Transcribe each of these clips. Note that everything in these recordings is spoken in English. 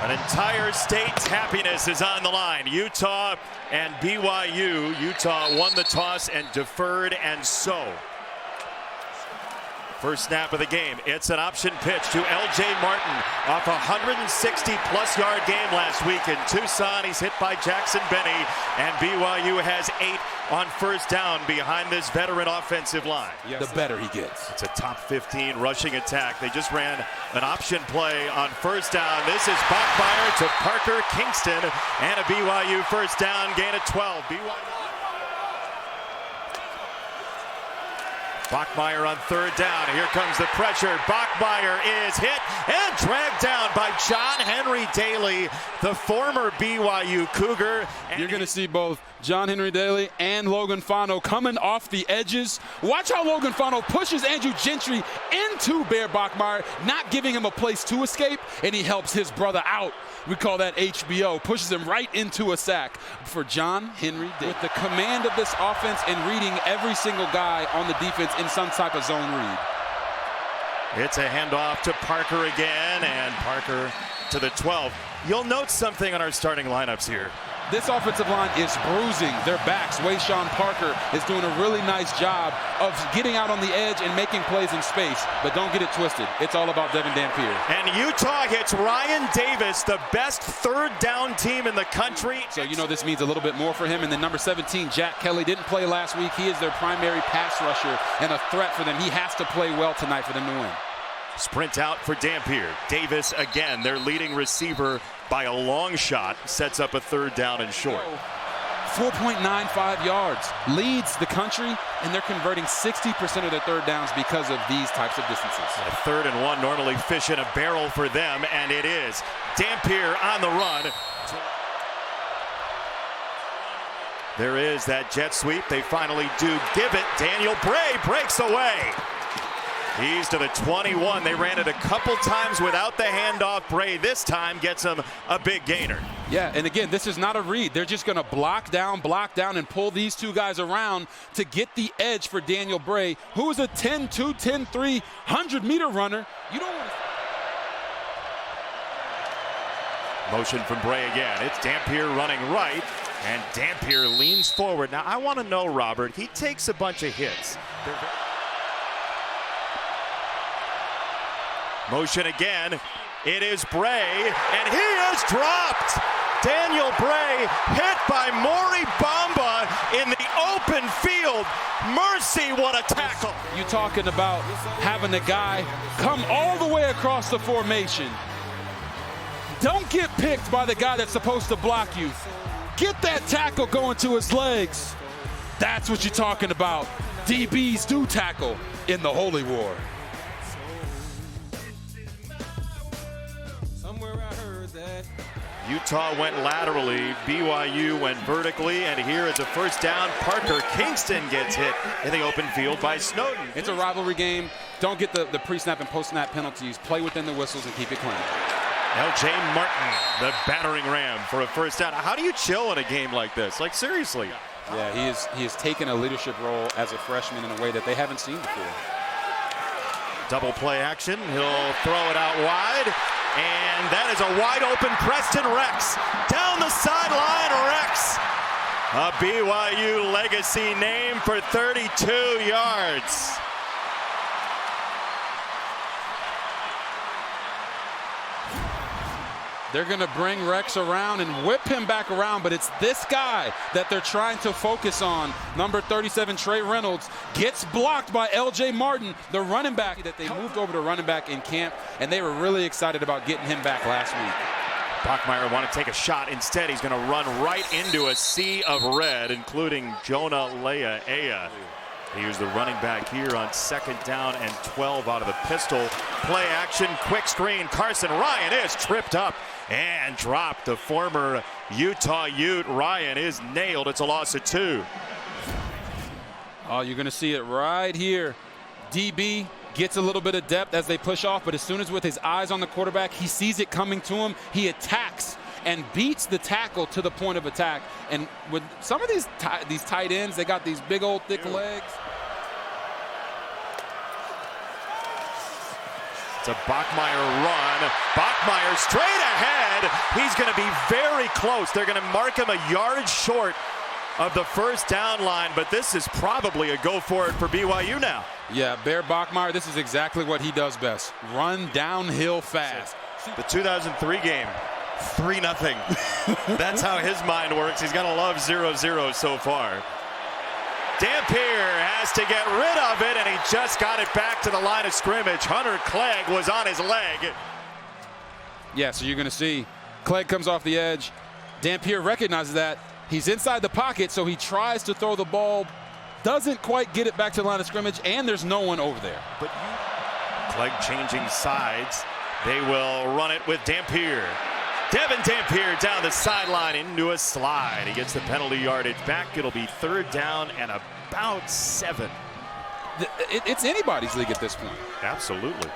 An entire state's happiness is on the line. Utah and BYU. Utah won the toss and deferred, and so. First snap of the game. It's an option pitch to L.J. Martin off a 160-plus yard game last week in Tucson. He's hit by Jackson Benny, and BYU has 8 on first down behind this veteran offensive line. The better he gets. It's a top 15 rushing attack. They just ran an option play on first down. This is Bachmeier to Parker Kingston, and a BYU first down, gain of 12. Bachmeier on third down. Here comes the pressure. Bachmeier is hit and dragged down by John Henry Daly, the former BYU Cougar. You're going to see both John Henry Daly and Logan Fano coming off the edges. Watch how Logan Fano pushes Andrew Gentry into Bear Bachmeier, not giving him a place to escape, and he helps his brother out. We call that HBO. Pushes him right into a sack for John Henry Daly. With the command of this offense and reading every single guy on the defense in some type of zone read. It's a handoff to Parker again, and Parker to the 12. You'll note something on our starting lineups here. This offensive line is bruising their backs. Wayshawn Parker is doing a really nice job of getting out on the edge and making plays in space. But don't get it twisted. It's all about Devin Dampier. And Utah hits Ryan Davis, the best third down team in the country. So you know this means a little bit more for him. And then number 17, Jack Kelly, didn't play last week. He is their primary pass rusher and a threat for them. He has to play well tonight for them to win. Sprint out for Dampier. Davis again, their leading receiver by a long shot, sets up a third down and short. 4.95 yards, leads the country, and they're converting 60% of their third downs because of these types of distances. A 3rd and 1, normally fish in a barrel for them, and it is. Dampier on the run. There is that jet sweep. They finally do give it. Daniel Bray breaks away. He's to the 21. They ran it a couple times without the handoff. Bray this time gets him a big gainer. Yeah, and again, this is not a read. They're just going to block down, and pull these two guys around to get the edge for Daniel Bray, who is a 10-2, 10-3, 100-meter runner. You don't want to... Motion from Bray again. It's Dampier running right, and Dampier leans forward. Now, I want to know, Robert, he takes a bunch of hits. Motion again. It is Bray, and he is dropped. Daniel Bray hit by Maury Bamba in the open field. Mercy, what a tackle. You talking about having a guy come all the way across the formation. Don't get picked by the guy that's supposed to block you. Get that tackle going to his legs. That's what you're talking about. DBs do tackle in the Holy War. Utah went laterally, BYU went vertically, and here is a first down. Parker Kingston gets hit in the open field by Snowden. It's a rivalry game. Don't get the pre-snap and post-snap penalties. Play within the whistles and keep it clean. L.J. Martin, the battering ram for a first down. How do you chill in a game like this? Like, seriously. Yeah, he has taken a leadership role as a freshman in a way that they haven't seen before. Double play action. He'll throw it out wide. And that is a wide open Preston Rex. Down the sideline, Rex. A BYU legacy name for 32 yards. They're going to bring Rex around and whip him back around, but it's this guy that they're trying to focus on. Number 37, Trey Reynolds, gets blocked by L.J. Martin, the running back that they moved over to running back in camp, and they were really excited about getting him back last week. Bachmeier wanted to take a shot. Instead, he's going to run right into a sea of red, including Jonah Leah. He was the running back here on 2nd down and 12 out of the pistol. Play action, quick screen. Carson Ryan is tripped up and dropped. The former Utah Ute, Ryan, is nailed. It's a loss of 2. Oh, you're going to see it right here. DB gets a little bit of depth as they push off, but as soon as with his eyes on the quarterback, he sees it coming to him, he attacks and beats the tackle to the point of attack. And with some of these tight ends, they got these big old thick legs. It's a Bachmeier run. Bachmeier straight ahead. He's going to be very close. They're going to mark him a yard short of the first down line, but this is probably a go for it for BYU now. Yeah, Bear Bachmeier, this is exactly what he does best. Run downhill fast. The 2003 game, 3-0. That's how his mind works. He's got to love 0-0 so far. Dampier has to get rid of it, and he just got it back to the line of scrimmage. Hunter Clegg was on his leg. Yeah, so you're going to see Clegg comes off the edge. Dampier recognizes that. He's inside the pocket, so he tries to throw the ball. Doesn't quite get it back to the line of scrimmage, and there's no one over there. But Clegg changing sides. They will run it with Dampier. Devin Dampier down the sideline into a slide. He gets the penalty yardage back. It'll be 3rd down and about 7. It's anybody's league at this point. Absolutely.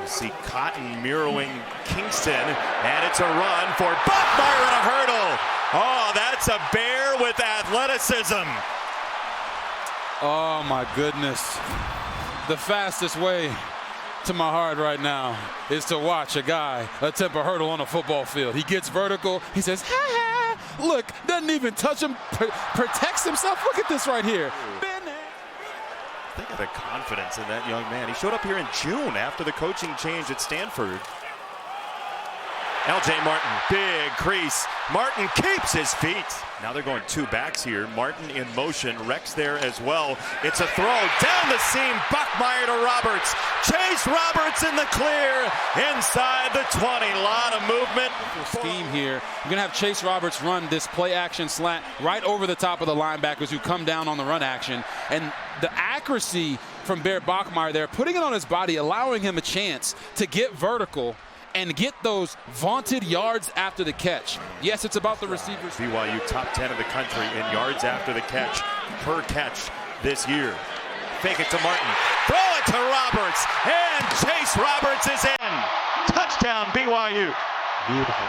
You see Cotton mirroring Kingston, and it's a run for Bachmeier and a hurdle. Oh, that's a Bear with athleticism. Oh, my goodness. The fastest way to my heart right now is to watch a guy attempt a hurdle on a football field. He gets vertical. He says, ha ha. Look, doesn't even touch him, protects himself. Look at this right here. Think of the confidence in that young man. He showed up here in June after the coaching change at Stanford. LJ Martin, big crease. Martin keeps his feet. Now they're going 2 backs here. Martin in motion. Rex there as well. It's a throw down the seam. Bachmeier to Roberts. Chase Roberts in the clear inside the 20. A lot of movement. Scheme here. You're going to have Chase Roberts run this play action slant right over the top of the linebackers who come down on the run action. And the accuracy from Bear Bachmeier there, putting it on his body, allowing him a chance to get vertical and get those vaunted yards after the catch. Yes, it's about the receivers. BYU top 10 in the country in yards after the catch, per catch this year. Fake it to Martin. Throw it to Roberts. And Chase Roberts is in. Touchdown, BYU. Beautiful.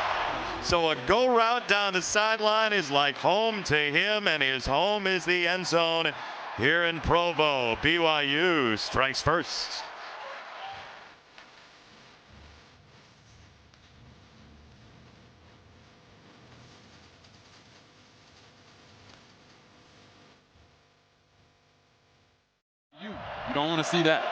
So a go route down the sideline is like home to him, and his home is the end zone here in Provo. BYU strikes first. You don't want to see that.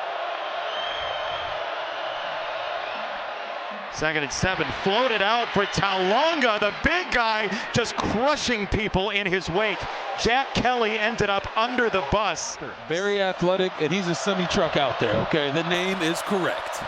2nd and 7, floated out for Taulonga, the big guy just crushing people in his wake. Jack Kelly ended up under the bus. Very athletic, and he's a semi-truck out there, okay? The name is correct.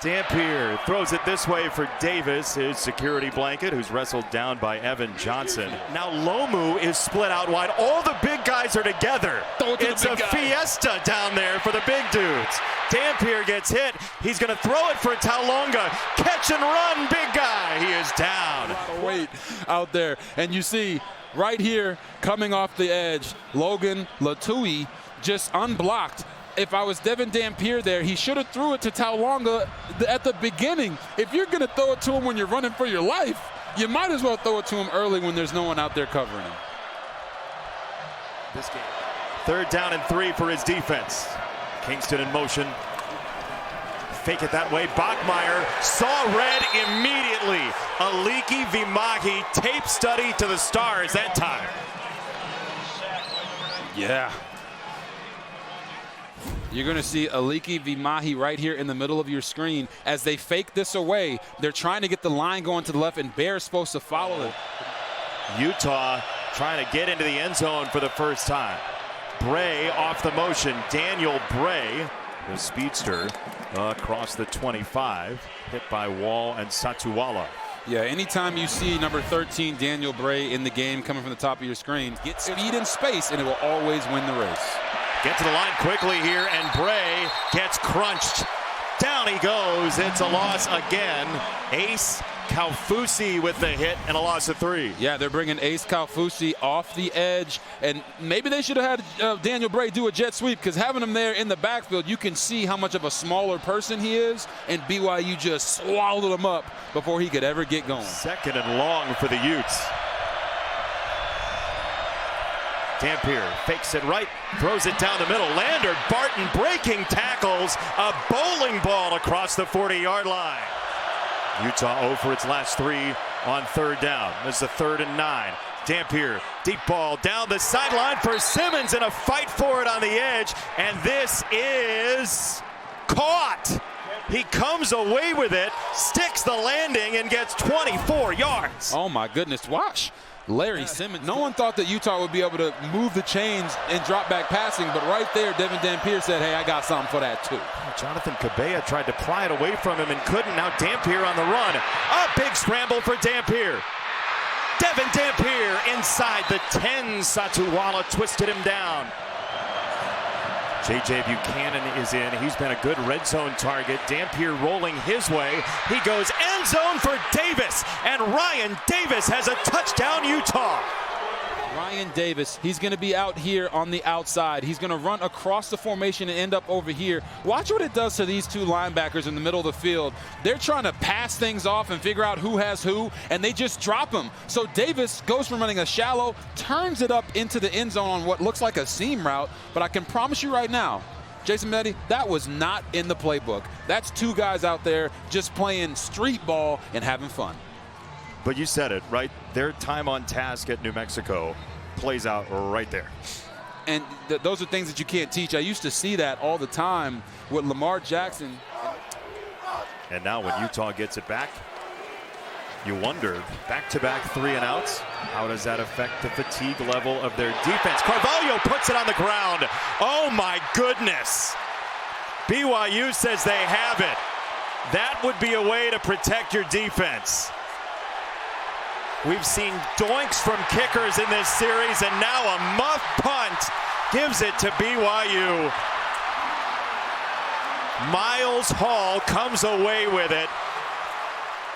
Dampier throws it this way for Davis, his security blanket, who's wrestled down by Evan Johnson. Now Lomu is split out wide. All the big guys are together. It's a fiesta down there for the big dudes. Dampier gets hit. He's going to throw it for Taulonga. Catch and run, big guy. He is down. A lot of weight out there. And you see right here coming off the edge, Logan Latui just unblocked. If I was Devin Dampier there, he should have threw it to Taulonga at the beginning. If you're going to throw it to him when you're running for your life, you might as well throw it to him early when there's no one out there covering him. This game. 3rd down and 3 for his defense. Kingston in motion. Fake it that way. Bachmeier saw red immediately. Aliki Vimahi tape study to the stars that time. Yeah. You're going to see Aliki Vimahi right here in the middle of your screen. As they fake this away, they're trying to get the line going to the left, and Bear's supposed to follow it. Utah trying to get into the end zone for the first time. Bray off the motion. Daniel Bray, the speedster, across the 25, hit by Wall and Satuwala. Yeah, anytime you see number 13, Daniel Bray, in the game coming from the top of your screen, get speed and space, and it will always win the race. Get to the line quickly here, and Bray gets crunched. Down he goes. It's a loss again. Ace Kaufusi with the hit and a loss of 3. Yeah, they're bringing Ace Kaufusi off the edge, and maybe they should have had Daniel Bray do a jet sweep, because having him there in the backfield, you can see how much of a smaller person he is, and BYU just swallowed him up before he could ever get going. 2nd and long for the Utes. Dampier fakes it right, throws it down the middle. Lander Barton breaking tackles, a bowling ball across the 40-yard line. Utah 0 for its last 3 on 3rd down. This is a 3rd and 9. Dampier, deep ball down the sideline for Simmons in a fight for it on the edge, and this is caught. He comes away with it, sticks the landing, and gets 24 yards. Oh my goodness, watch. Larry Simmons. No one thought that Utah would be able to move the chains and drop back passing, but right there, Devin Dampier said, hey, I got something for that too. Jonathan Cabella tried to pry it away from him and couldn't. Now Dampier on the run. A big scramble for Dampier. Devin Dampier inside the 10. Satuwala twisted him down. J.J. Buchanan is in. He's been a good red zone target. Dampier rolling his way. He goes end zone for Davis. And Ryan Davis has a touchdown, Utah. Ryan Davis, he's going to be out here on the outside. He's going to run across the formation and end up over here. Watch what it does to these 2 linebackers in the middle of the field. They're trying to pass things off and figure out who has who, and they just drop him. So Davis goes from running a shallow, turns it up into the end zone on what looks like a seam route, but I can promise you right now, Jason Metti, that was not in the playbook. That's 2 guys out there just playing street ball and having fun. But you said it, right? Their time on task at New Mexico plays out right there. And those are things that you can't teach. I used to see that all the time with Lamar Jackson. And now when Utah gets it back, you wonder, back-to-back 3-and-outs, how does that affect the fatigue level of their defense? Carvalho puts it on the ground. Oh my goodness. BYU says they have it. That would be a way to protect your defense. We've seen doinks from kickers in this series, and now a muff punt gives it to BYU. Miles Hall comes away with it.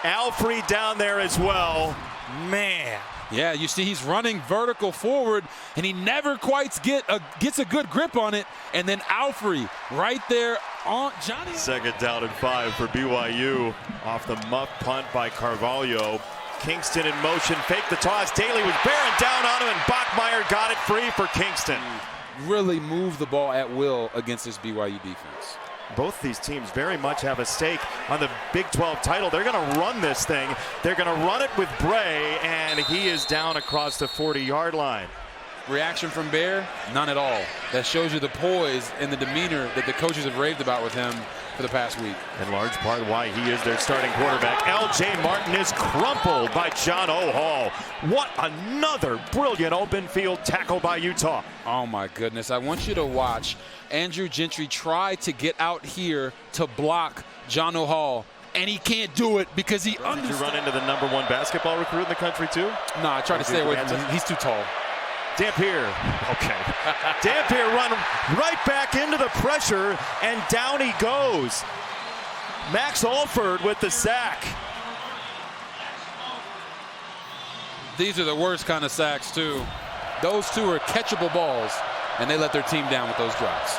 Alfrey down there as well. Man. Yeah, you see he's running vertical forward, and he never quite gets a good grip on it. And then Alfrey right there on Johnny. 2nd down and 5 for BYU off the muff punt by Carvalho. Kingston in motion, fake the toss. Daly was bearing down on him, and Bachmeier got it free for Kingston. Really move the ball at will against this BYU defense. Both these teams very much have a stake on the Big 12 title. They're going to run this thing. They're going to run it with Bray, and he is down across the 40-yard line. Reaction from Bear? None at all. That shows you the poise and the demeanor that the coaches have raved about with him for the past week. In large part why he is their starting quarterback. L.J. Martin is crumpled by John O'Hall. What another brilliant open field tackle by Utah. Oh my goodness. I want you to watch Andrew Gentry try to get out here to block John O'Hall, and he can't do it because he Did you run into the #1 basketball recruit in the country too? No, I tried to stay away from him. He's too tall. Dampier, okay. Dampier run right back into the pressure, and down he goes. Max Alford with the sack. These are the worst kind of sacks too. Those 2 are catchable balls, and they let their team down with those drops.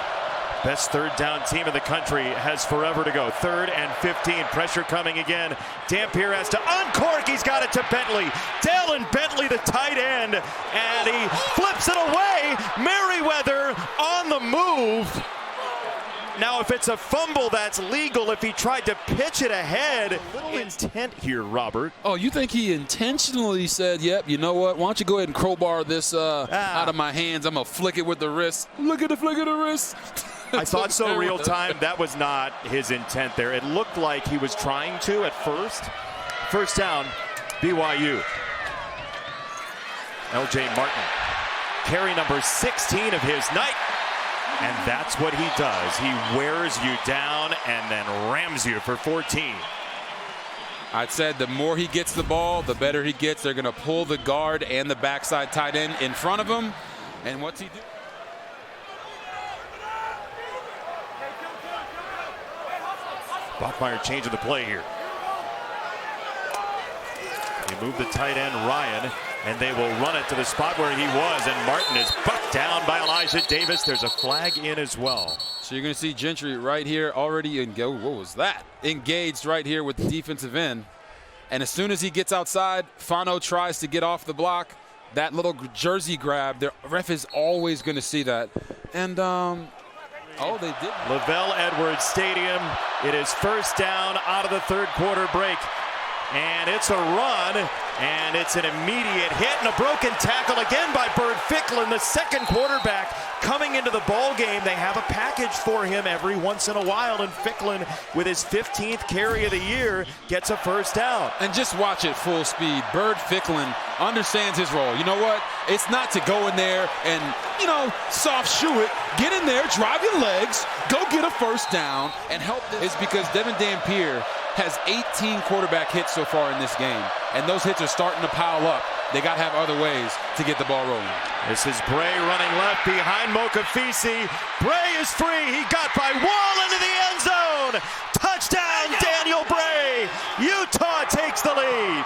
Best 3rd down team in the country has forever to go. 3rd and 15. Pressure coming again. Dampier has to uncork. He's got it to Bentley. Dalen Bentley, the tight end. And he flips it away. Merriweather on the move. Now, if it's a fumble, that's legal. If he tried to pitch it ahead, a little intent here, Robert. Oh, you think he intentionally said, yep, you know what? Why don't you go ahead and crowbar this out of my hands? I'm going to flick it with the wrist. Look at the flick of the wrist. I thought so real time. That was not his intent there. It looked like he was trying to at first. 1st down, BYU. L.J. Martin, carry number 16 of his night. And that's what he does. He wears you down and then rams you for 14. I said the more he gets the ball, the better he gets. They're going to pull the guard and the backside tight end in front of him. And what's he do? Bachmeier changing the play here. They move the tight end, Ryan, and they will run it to the spot where he was, and Martin is bucked down by Elijah Davis. There's a flag in as well. So you're going to see Gentry right here already what was that? Engaged right here with the defensive end. And as soon as he gets outside, Fano tries to get off the block, that little jersey grab, the ref is always going to see that. And, oh, they did. Lavelle Edwards Stadium. It is first down out of the third quarter break. And it's a run, and it's an immediate hit and a broken tackle again by Bird Ficklin, the second quarterback coming into the ball game. They have a package for him every once in a while, and Ficklin, with his 15th carry of the year, gets a first down. And just watch it full speed. Bird Ficklin understands his role. You know what? It's not to go in there and, soft shoe it. Get in there, drive your legs, go get a first down, and help. It's because Devin Dampier has 18 quarterback hits so far in this game, and those hits are starting to pile up. They got to have other ways to get the ball rolling. This is Bray running left behind Mokafisi. Bray is free. He got by Wall into the end zone. Touchdown, Daniel Bray. Utah takes the lead.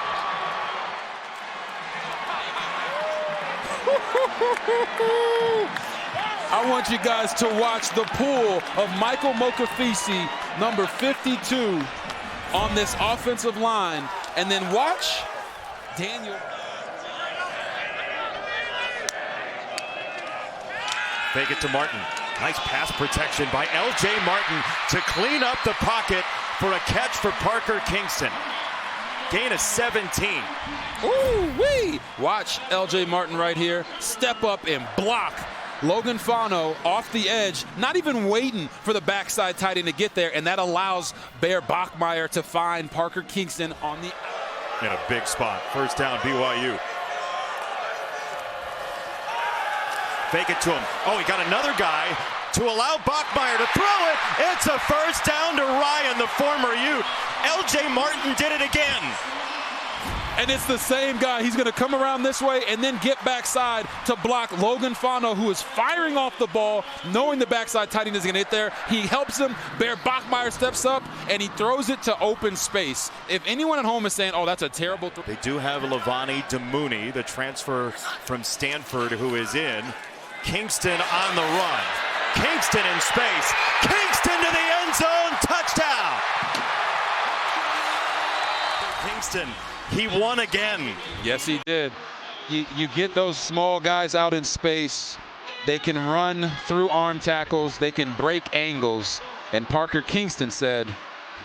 I want you guys to watch the pull of Michael Mokafisi, number 52, on this offensive line, and then watch Daniel. Fake it to Martin. Nice pass protection by L.J. Martin to clean up the pocket for a catch for Parker Kingston. Gain of 17. Ooh-wee! Watch L.J. Martin right here step up and block Logan Fano off the edge, not even waiting for the backside tight end to get there, and that allows Bear Bachmeier to find Parker Kingston on the... In a big spot. First down, BYU. Fake it to him. Oh, he got another guy to allow Bachmeier to throw it. It's a first down to Ryan, the former Ute. L.J. Martin did it again. And it's the same guy. He's going to come around this way and then get backside to block Logan Fano, who is firing off the ball, knowing the backside tight end is going to hit there. He helps him. Bear Bachmeier steps up, and he throws it to open space. If anyone at home is saying, oh, that's a terrible throw. They do have Levani Demooney, the transfer from Stanford, who is in. Kingston on the run. Kingston in space. Kingston to the end zone. Touchdown. Kingston. He won again. Yes, he did. You get those small guys out in space. They can run through arm tackles. They can break angles. And Parker Kingston said,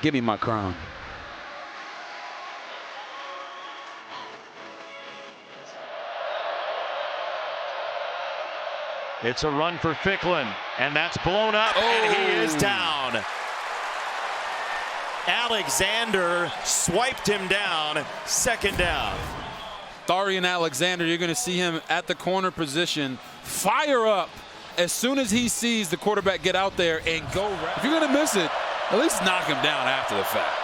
give me my crown. It's a run for Ficklin, and that's blown up, and he is down. Alexander swiped him down, second down. Tharian Alexander, you're going to see him at the corner position, fire up as soon as he sees the quarterback get out there and go. If you're going to miss it, at least knock him down after the fact.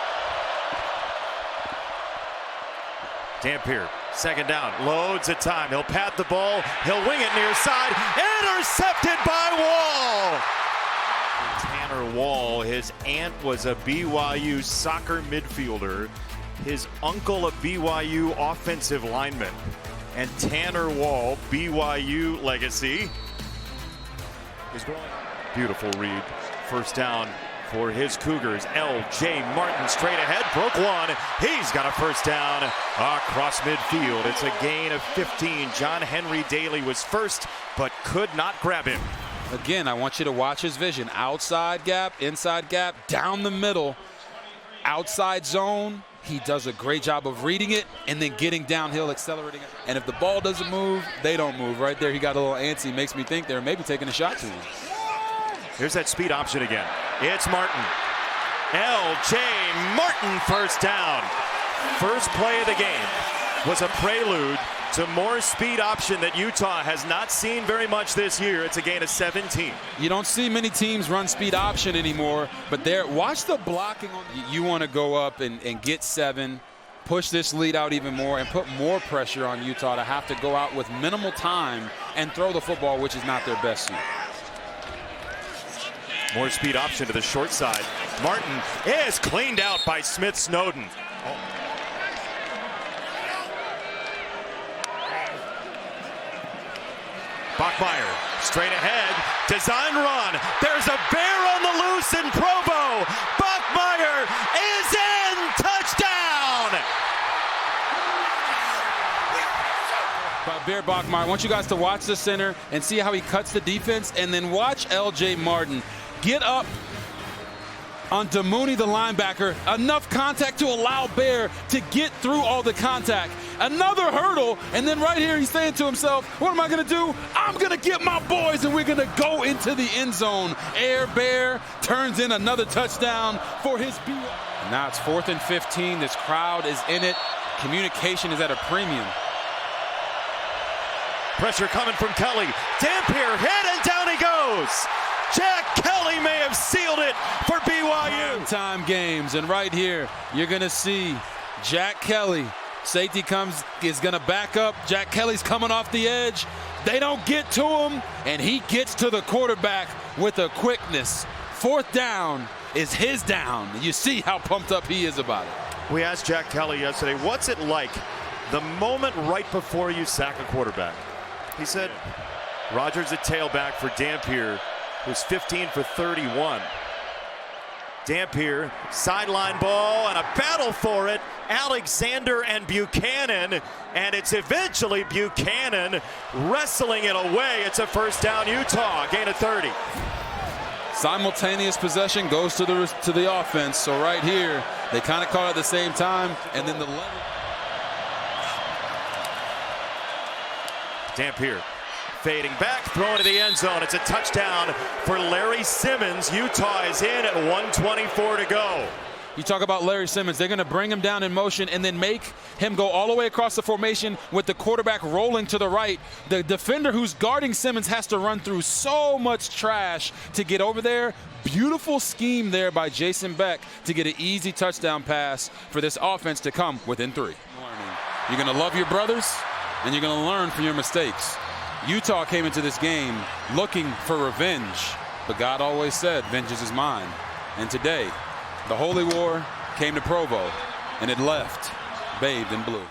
Dampier, second down, loads of time. He'll pat the ball, he'll wing it near side, intercepted by Wall. Tanner Wall, his aunt was a BYU soccer midfielder, his uncle a BYU offensive lineman, and Tanner Wall, BYU legacy, is going. Beautiful read, first down for his Cougars. L.J. Martin straight ahead, broke one. He's got a first down across midfield. It's a gain of 15. John Henry Daly was first, but could not grab him. Again, I want you to watch his vision. Outside gap, inside gap, down the middle, outside zone. He does a great job of reading it and then getting downhill, accelerating it. And if the ball doesn't move, they don't move. Right there, he got a little antsy. Makes me think they're maybe taking a shot to him. Here's that speed option again. It's Martin. L.J. Martin, first down. First play of the game was a prelude to more speed option that Utah has not seen very much this year. It's a gain of 17. You don't see many teams run speed option anymore, but there, watch the blocking. You want to go up and get 7, push this lead out even more, and put more pressure on Utah to have to go out with minimal time and throw the football, which is not their best suit. More speed option to the short side. Martin is cleaned out by Smith Snowden. Bachmeier straight ahead, design run. There's a bear on the loose in Provo. Bachmeier is in, touchdown. By Bear Bachmeier, I want you guys to watch the center and see how he cuts the defense, and then watch L.J. Martin get up on Damouni, the linebacker, enough contact to allow Bear to get through all the contact. Another hurdle, and then right here he's saying to himself, what am I going to do? I'm going to get my boys, and we're going to go into the end zone. Air Bear turns in another touchdown for his BYU. And now it's 4th and 15. This crowd is in it. Communication is at a premium. Pressure coming from Kelly. Dampier hit, and down he goes. Jack Kelly may have sealed it for BYU. Time games, and right here you're going to see Jack Kelly. Safety is going to back up. Jack Kelly's coming off the edge. They don't get to him, and he gets to the quarterback with a quickness. 4th down is his down. You see how pumped up he is about it. We asked Jack Kelly yesterday, what's it like the moment right before you sack a quarterback? He said, Rogers at tailback for Dampier, who's 15 for 31. Dampier, sideline ball, and a battle for it. Alexander and Buchanan, and it's eventually Buchanan wrestling it away. It's a 1st down Utah, gain of 30. Simultaneous possession goes to the offense. So right here, they kind of call it at the same time, and then the Dampier fading back, throwing to the end zone. It's a touchdown for Larry Simmons. Utah is in at 1:24 to go. You talk about Larry Simmons. They're going to bring him down in motion and then make him go all the way across the formation with the quarterback rolling to the right. The defender who's guarding Simmons has to run through so much trash to get over there. Beautiful scheme there by Jason Beck to get an easy touchdown pass for this offense to come within 3. You're going to love your brothers, and you're going to learn from your mistakes. Utah came into this game looking for revenge, but God always said, vengeance is mine. And today, the Holy War came to Provo, and it left bathed in blue.